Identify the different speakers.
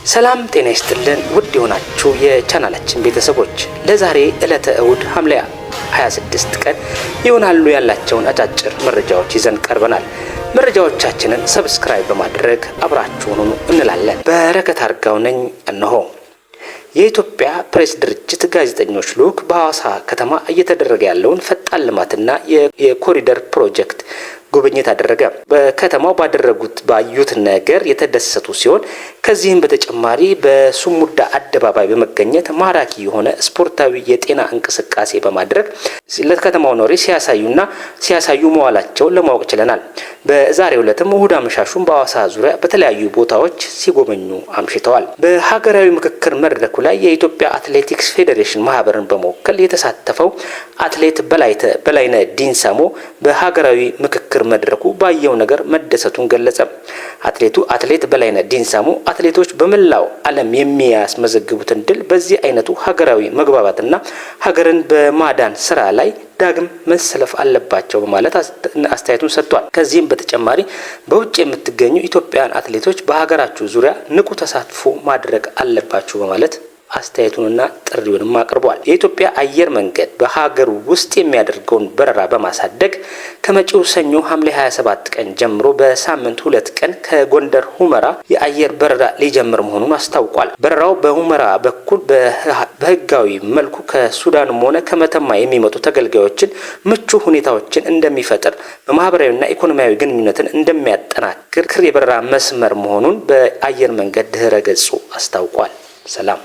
Speaker 1: ሰላም ጤና ይስጥልን ውድ የሆናችሁ የቻናላችን ቤተሰቦች ለዛሬ ዕለተ እሁድ ሐምሌ 26 ቀን ይሆናሉ ያላቸውን አጫጭር መረጃዎች ይዘን ቀርበናል። መረጃዎቻችንን ሰብስክራይብ በማድረግ አብራችሁን ሁኑ እንላለን። በረከት አርጋው ነኝ። እነሆ የኢትዮጵያ ፕሬስ ድርጅት ጋዜጠኞች ልዑክ በሐዋሳ ከተማ እየተደረገ ያለውን ፈጣን ልማትና የኮሪደር ፕሮጀክት ጉብኝት አደረገ። በከተማው ባዩት ነገር የተደሰቱ ሲሆን ከዚህም በተጨማሪ በሱሙዳ አደባባይ በመገኘት ማራኪ የሆነ ስፖርታዊ የጤና እንቅስቃሴ በማድረግ ለከተማው ነዋሪ ሲያሳዩ መዋላቸውን ለማወቅ ችለናል። በዛሬው ዕለትም እሁድ አመሻሹን በሐዋሳ ዙሪያ በተለያዩ ቦታዎች ሲጎበኙ አምሽተዋል። በሀገራዊ ምክክር መድረኩ ላይ የኢትዮጵያ አትሌቲክስ ፌዴሬሽን ማህበርን በመወከል የተሳተፈው አትሌት በላይነ ዲንሳሞ በሀገራዊ ምክክር መድረኩ ባየው ነገር መደሰቱን ገለጸ። አትሌት በላይነ ዲንሳሞ አትሌቶች በመላው ዓለም የሚያስመዘግቡትን ድል በዚህ አይነቱ ሀገራዊ መግባባትና ሀገርን በማዳን ስራ ላይ ዳግም መሰለፍ አለባቸው በማለት አስተያየቱን ሰጥቷል። ከዚህም በተጨማሪ በውጭ የምትገኙ ኢትዮጵያውያን አትሌቶች በሀገራችሁ ዙሪያ ንቁ ተሳትፎ ማድረግ አለባችሁ በማለት አስተያየቱንና ጥሪውንም አቅርቧል። የኢትዮጵያ አየር መንገድ በሀገር ውስጥ የሚያደርገውን በረራ በማሳደግ ከመጪው ሰኞ ሐምሌ 27 ቀን ጀምሮ በሳምንት 2 ቀን ከጎንደር ሁመራ የአየር በረራ ሊጀምር መሆኑን አስታውቋል። በረራው በሁመራ በኩል በህጋዊ መልኩ ከሱዳንም ሆነ ከመተማ የሚመጡ ተገልጋዮችን ምቹ ሁኔታዎችን እንደሚፈጥር፣ በማህበራዊና ኢኮኖሚያዊ ግንኙነትን እንደሚያጠናክር የበረራ መስመር መሆኑን በአየር መንገድ ድህረ ገጹ አስታውቋል። ሰላም።